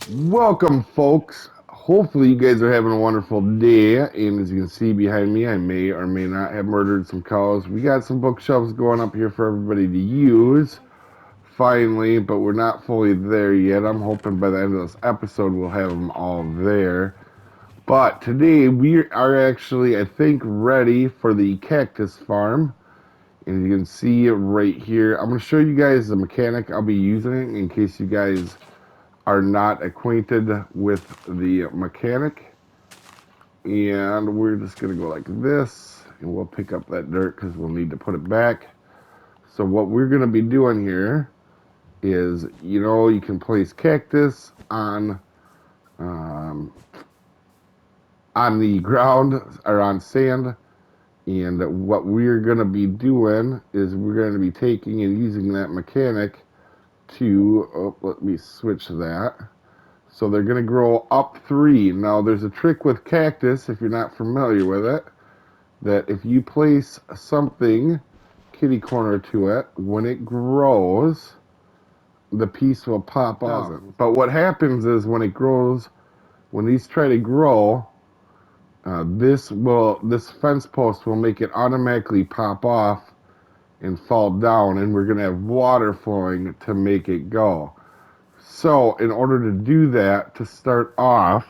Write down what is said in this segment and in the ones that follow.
Welcome, folks. Hopefully, you guys are having a wonderful day. And as you can see behind me, I may or may not have murdered some cows. We got some bookshelves going up here for everybody to use, finally, but we're not fully there yet. I'm hoping by the end of this episode, we'll have them all there. But today, we are actually, I think, ready for the cactus farm. And you can see right here, I'm going to show you guys the mechanic I'll be using in case you guys are not acquainted with the mechanic. And we're just going to go like this, and we'll pick up that dirt because we'll need to put it back. So what we're going to be doing here is, you can place cactus on the ground or on sand. And what we're going to be doing is we're going to be taking and using that mechanic to, let me switch that. So they're going to grow up 3. Now, there's a trick with cactus, if you're not familiar with it, that if you place something kitty corner to it, when it grows, the piece will pop off. But what happens is when it grows, when these try to grow, this fence post will make it automatically pop off and fall down, and we're going to have water flowing to make it go. So in order to do that, to start off,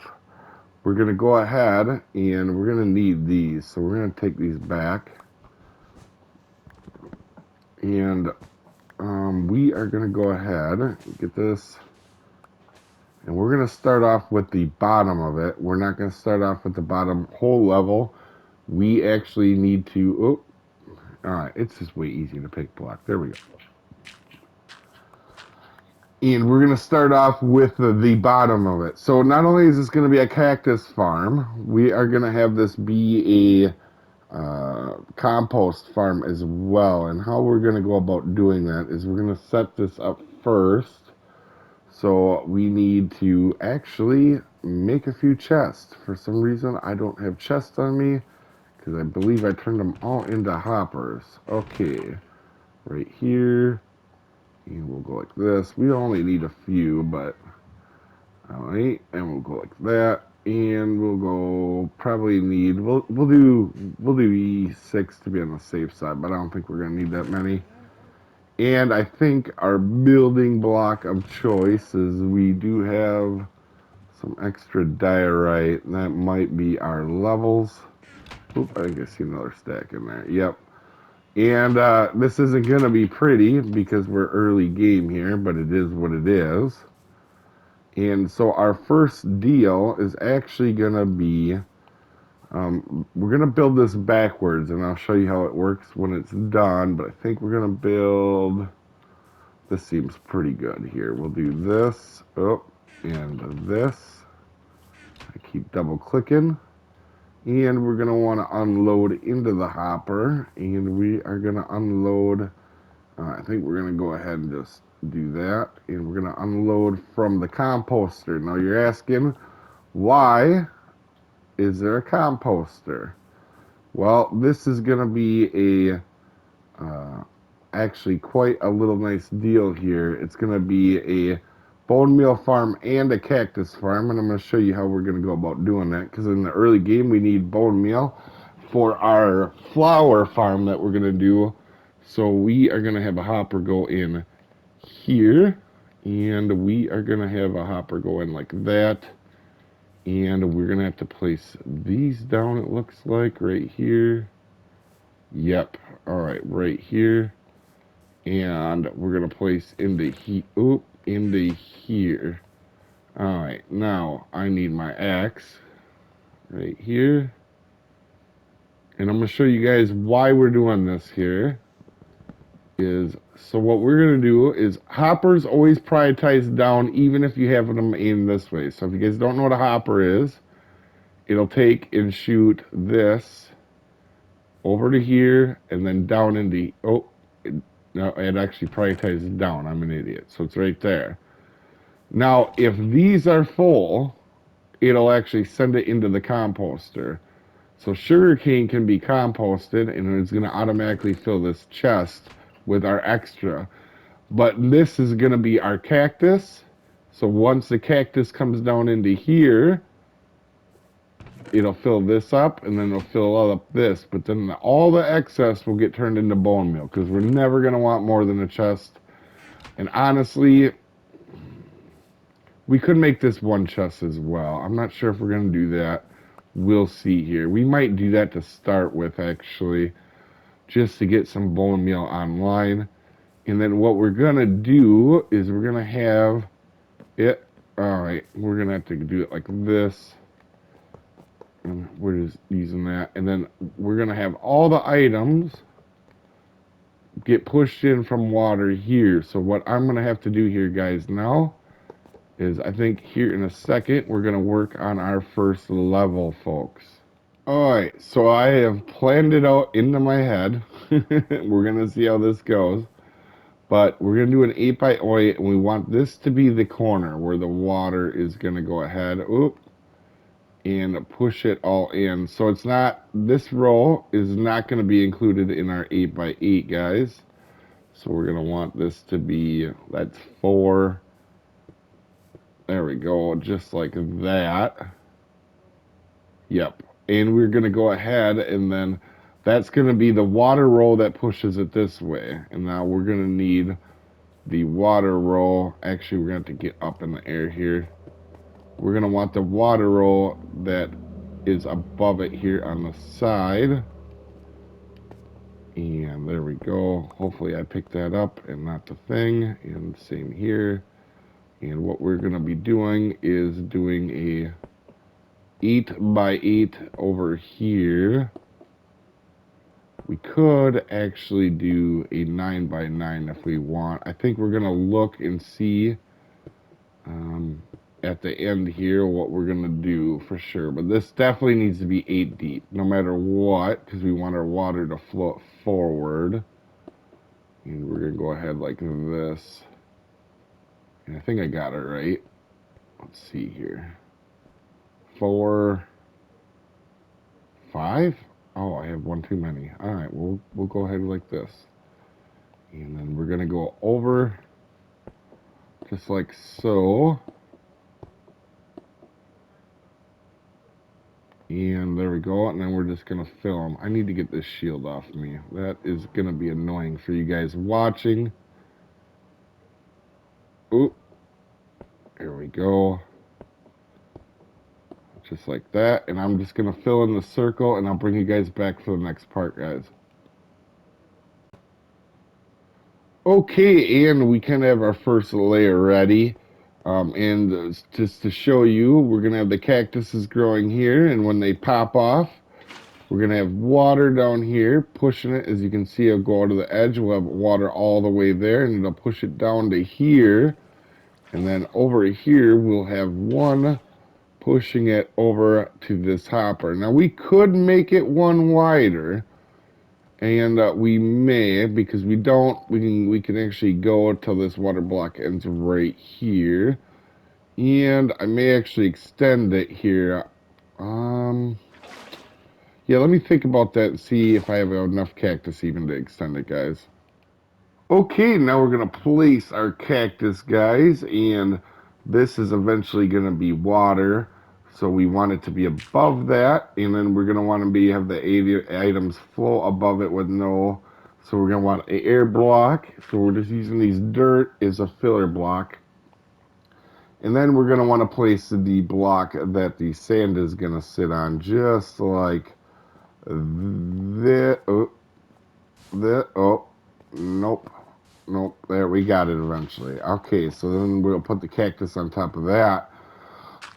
we're going to go ahead and we're going to need these. So we're going to take these back. And we are going to go ahead and get this. And we're going to start off with the bottom of it. We're not going to start off with the bottom whole level. We actually need to... Alright, it's just way easier to pick block. There we go. And we're going to start off with the bottom of it. So not only is this going to be a cactus farm, we are going to have this be a compost farm as well. And how we're going to go about doing that is we're going to set this up first. So we need to actually make a few chests. For some reason, I don't have chests on me because I believe I turned them all into hoppers. Okay, right here. And we'll go like this. We only need a few, but alright. And we'll go like that. And we'll go probably need we'll do E6 to be on the safe side, but I don't think we're gonna need that many. And I think our building block of choice is we do have some extra diorite. That might be our levels. Oop, I think I see another stack in there. Yep. And this isn't going to be pretty because we're early game here, but it is what it is. And so our first deal is actually going to be, we're going to build this backwards, and I'll show you how it works when it's done, but I think we're going to build, this seems pretty good here. We'll do this, and this. I keep double clicking. And we're going to want to unload into the hopper. And we are going to unload. I think we're going to go ahead and just do that. And we're going to unload from the composter. Now you're asking, why is there a composter? Well, this is going to be a actually quite a little nice deal here. It's going to be a bone meal farm and a cactus farm, and I'm going to show you how we're going to go about doing that, because in the early game we need bone meal for our flower farm that we're going to do. So we are going to have a hopper go in here, and we are going to have a hopper go in like that, and we're going to have to place these down, it looks like, right here. Yep, alright, right here. And we're going to place into here. Alright, now I need my axe right here. And I'm going to show you guys why we're doing this here. So what we're going to do is hoppers always prioritize down even if you have them in this way. So if you guys don't know what a hopper is, it'll take and shoot this over to here and then down into, no, it actually prioritizes down. I'm an idiot. So it's right there. Now, if these are full, it'll actually send it into the composter. So sugarcane can be composted and it's going to automatically fill this chest with our extra. But this is going to be our cactus. So once the cactus comes down into here, it'll fill this up and then it'll fill up this. But then all the excess will get turned into bone meal because we're never going to want more than a chest. And honestly, we could make this one chest as well. I'm not sure if we're going to do that. We'll see here. We might do that to start with, actually, just to get some bone meal online. And then what we're going to do is we're going to have it. All right, we're going to have to do it like this. And we're just using that. And then we're going to have all the items get pushed in from water here. So what I'm going to have to do here, guys, now is I think here in a second we're going to work on our first level, folks. Alright, so I have planned it out into my head. We're going to see how this goes. But we're going to do an 8x8, and we want this to be the corner where the water is going to go ahead. Oop. And push it all in. So it's not, this row is not going to be included in our 8x8, guys. So we're going to want this to be, that's 4. There we go, just like that. Yep. And we're going to go ahead and then that's going to be the water roll that pushes it this way. And now we're going to need the water roll. Actually, we're going to have to get up in the air here. We're going to want the water roll that is above it here on the side. And there we go. Hopefully I picked that up and not the thing. And same here. And what we're going to be doing is doing a 8x8 over here. We could actually do a 9x9 if we want. I think we're going to look and see at the end here what we're going to do for sure. But this definitely needs to be 8 deep no matter what, because we want our water to float forward. And we're going to go ahead like this. And I think I got it right. Let's see here. 4, 5. Oh, I have one too many. All right, we'll go ahead like this. And then we're going to go over just like so. And there we go. And then we're just going to fill them. I need to get this shield off me. That is going to be annoying for you guys watching. Oop. There we go. Just like that. And I'm just going to fill in the circle and I'll bring you guys back for the next part, guys. Okay, and we kind of have our first layer ready. And just to show you, we're going to have the cactuses growing here, and when they pop off, we're going to have water down here, pushing it. As you can see, it'll go out to the edge. We'll have water all the way there, and it'll push it down to here. And then over here, we'll have one pushing it over to this hopper. Now, we could make it one wider. And we may, because we can actually go till this water block ends right here. And I may actually extend it here. Yeah, let me think about that and see if I have enough cactus even to extend it, guys. Okay, now we're going to place our cactus, guys. And this is eventually going to be water. So we want it to be above that, and then we're going to want to have the items flow above it with no, so we're going to want an air block. So we're just using these dirt as a filler block. And then we're going to want to place the block that the sand is going to sit on, just like that. Oh, nope. Nope, there, we got it eventually. Okay, so then we'll put the cactus on top of that.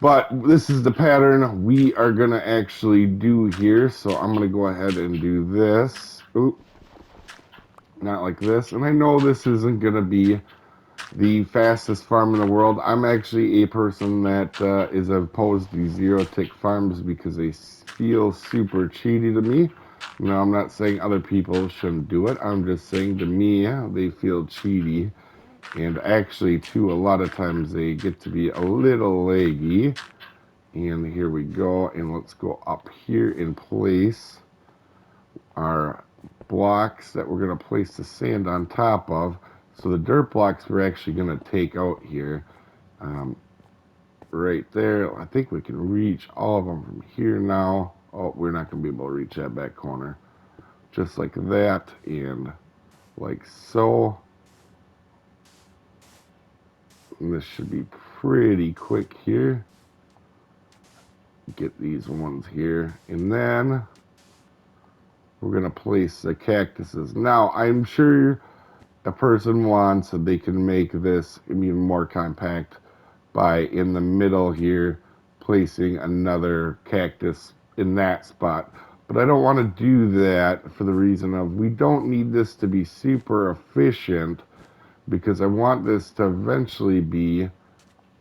But this is the pattern we are going to actually do here. So I'm going to go ahead and do this. Oop. Not like this. And I know this isn't going to be the fastest farm in the world. I'm actually a person that is opposed to zero-tick farms because they feel super cheaty to me. Now, I'm not saying other people shouldn't do it. I'm just saying to me, they feel cheaty. And actually, too, a lot of times they get to be a little laggy. And here we go. And let's go up here and place our blocks that we're going to place the sand on top of. So the dirt blocks we're actually going to take out here. Right there. I think we can reach all of them from here now. Oh, we're not going to be able to reach that back corner. Just like that and like so. And this should be pretty quick here. Get these ones here. And then we're going to place the cactuses. Now, I'm sure a person wants that they can make this even more compact by in the middle here placing another cactus in that spot. But I don't want to do that for the reason of we don't need this to be super efficient because I want this to eventually be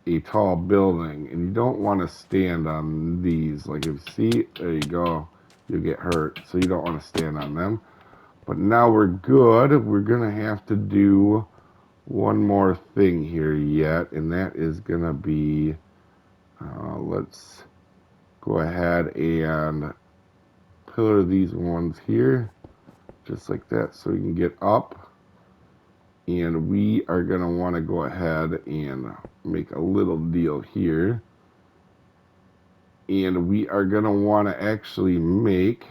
a tall building and you don't want to stand on these. Like if you see, there you go, you'll get hurt. So you don't want to stand on them. But now we're good. We're going to have to do one more thing here yet, and that is going to be, let's go ahead and pillar these ones here, just like that, so we can get up. And we are going to want to go ahead and make a little deal here. And we are going to want to actually make,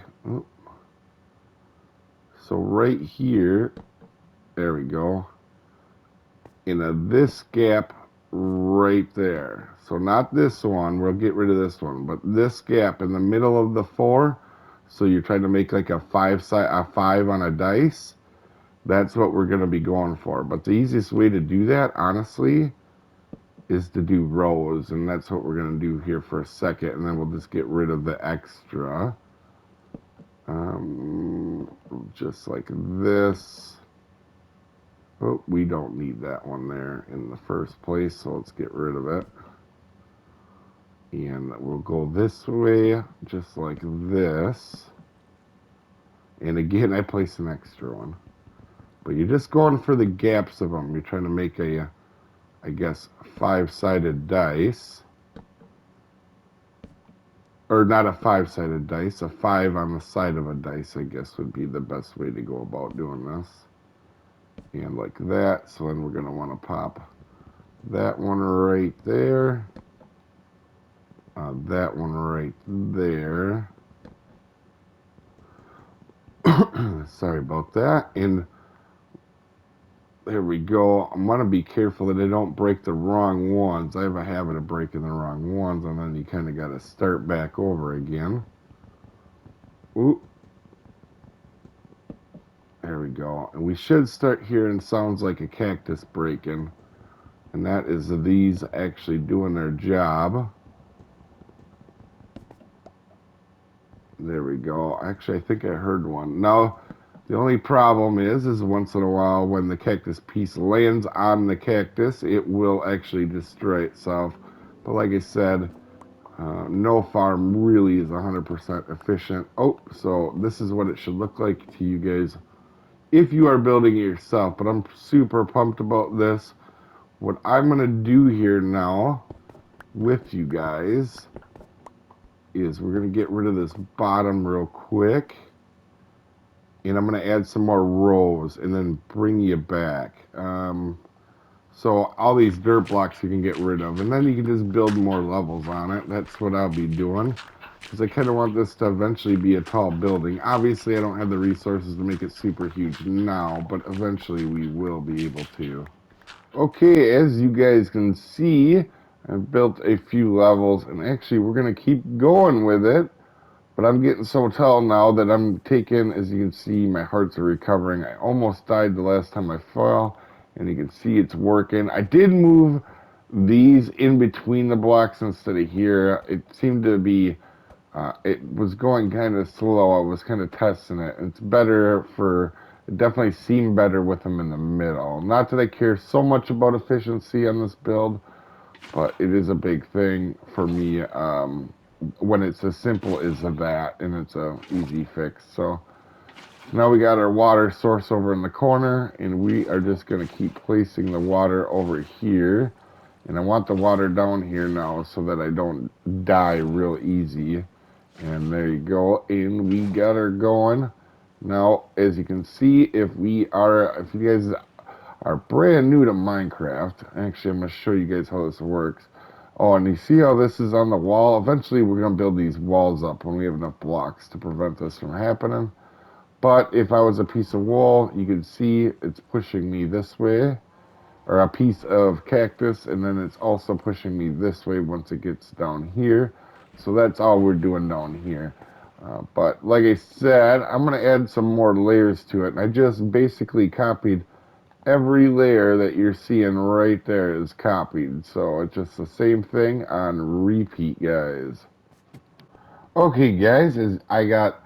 so right here, there we go, in this gap right there. So not this one, we'll get rid of this one, but this gap in the middle of the 4. So you're trying to make like a 5 on a dice. That's what we're going to be going for. But the easiest way to do that, honestly, is to do rows, and that's what we're going to do here for a second, and then we'll just get rid of the extra. Just like this. Oh, we don't need that one there in the first place, so let's get rid of it. And we'll go this way, just like this. And again, I placed an extra one. But you're just going for the gaps of them. You're trying to make a, I guess, 5-sided dice. Or not a 5-sided dice, a 5 on the side of a dice, I guess, would be the best way to go about doing this. And like that, so then we're going to want to pop that one right there. That one right there. Sorry about that. And there we go. I'm going to be careful that I don't break the wrong ones. I have a habit of breaking the wrong ones, and then you kind of got to start back over again. Ooh. There we go. And we should start hearing sounds like a cactus breaking. And that is these actually doing their job. There we go. Actually, I think I heard one. Now, the only problem is once in a while when the cactus piece lands on the cactus, it will actually destroy itself. But like I said, no farm really is 100% efficient. Oh, so this is what it should look like to you guys if you are building it yourself. But I'm super pumped about this. What I'm going to do here now with you guys is we're going to get rid of this bottom real quick. And I'm going to add some more rows and then bring you back. So all these dirt blocks you can get rid of. And then you can just build more levels on it. That's what I'll be doing. Because I kind of want this to eventually be a tall building. Obviously, I don't have the resources to make it super huge now. But eventually, we will be able to. Okay, as you guys can see, I've built a few levels. And actually, we're going to keep going with it. But I'm getting so tall now that I'm taking, as you can see, my hearts are recovering. I almost died the last time I fell, and you can see it's working. I did move these in between the blocks instead of here. It seemed to be, it was going kind of slow. I was kind of testing it. It's better for, it definitely seemed better with them in the middle. Not that I care so much about efficiency on this build, but it is a big thing for me when it's as simple as that and it's a easy fix. So now we got our water source over in the corner, and we are just going to keep placing the water over here. And I want the water down here now so that I don't die real easy. And there you go. And we got her going. Now, as you can see, if you guys are brand new to Minecraft, actually, I'm going to show you guys how this works. Oh, and you see how this is on the wall? Eventually, we're going to build these walls up when we have enough blocks to prevent this from happening. But if I was a piece of wool, you can see it's pushing me this way, or a piece of cactus, and then it's also pushing me this way once it gets down here. So that's all we're doing down here. But like I said, I'm going to add some more layers to it. And I just basically copied every layer that you're seeing right there is copied. So it's just the same thing on repeat, guys. Okay, guys, I got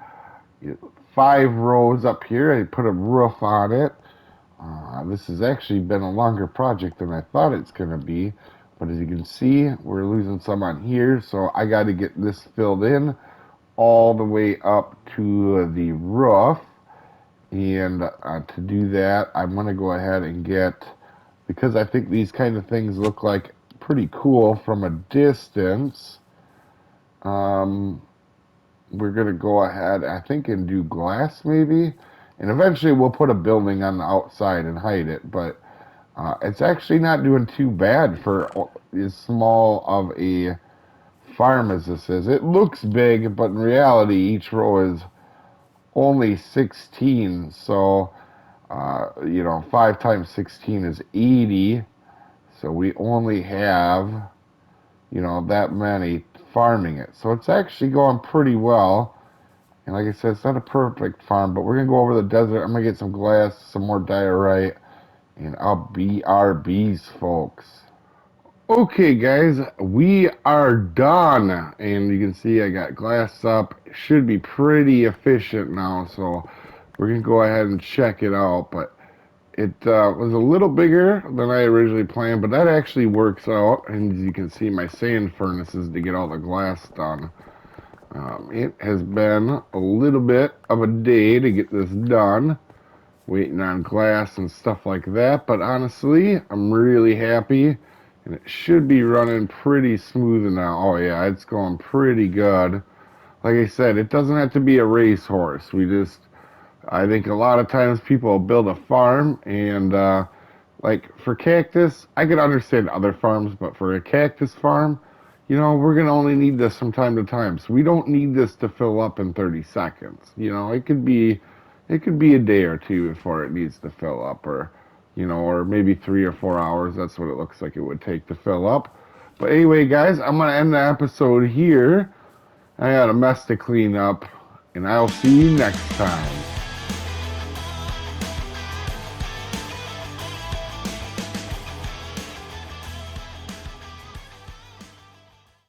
5 rows up here. I put a roof on it. This has actually been a longer project than I thought it's going to be. But as you can see, we're losing some on here. So I got to get this filled in all the way up to the roof. And to do that, I'm going to go ahead and get, because I think these kind of things look like pretty cool from a distance, we're going to go ahead, I think, and do glass maybe. And eventually we'll put a building on the outside and hide it. But it's actually not doing too bad for as small of a farm as this is. It looks big, but in reality, each row is only 16. So, 5 times 16 is 80. So we only have, that many farming it. So it's actually going pretty well. And like I said, it's not a perfect farm, but we're going to go over the desert. I'm going to get some glass, some more diorite, and I'll be our bees, folks. Okay, guys, we are done. And you can see I got glass up. It should be pretty efficient now, so we're going to go ahead and check it out. But it was a little bigger than I originally planned, but that actually works out. And as you can see, my sand furnaces to get all the glass done. It has been a little bit of a day to get this done, waiting on glass and stuff like that, but honestly, I'm really happy, and it should be running pretty smooth now. Oh yeah, it's going pretty good. Like I said, it doesn't have to be a racehorse. I think a lot of times people build a farm, and like for cactus, I could understand other farms, but for a cactus farm, we're going to only need this from time to time. So we don't need this to fill up in 30 seconds. It could be a day or two before it needs to fill up, or maybe 3 or 4 hours. That's what it looks like it would take to fill up. But anyway, guys, I'm going to end the episode here. I got a mess to clean up, and I'll see you next time.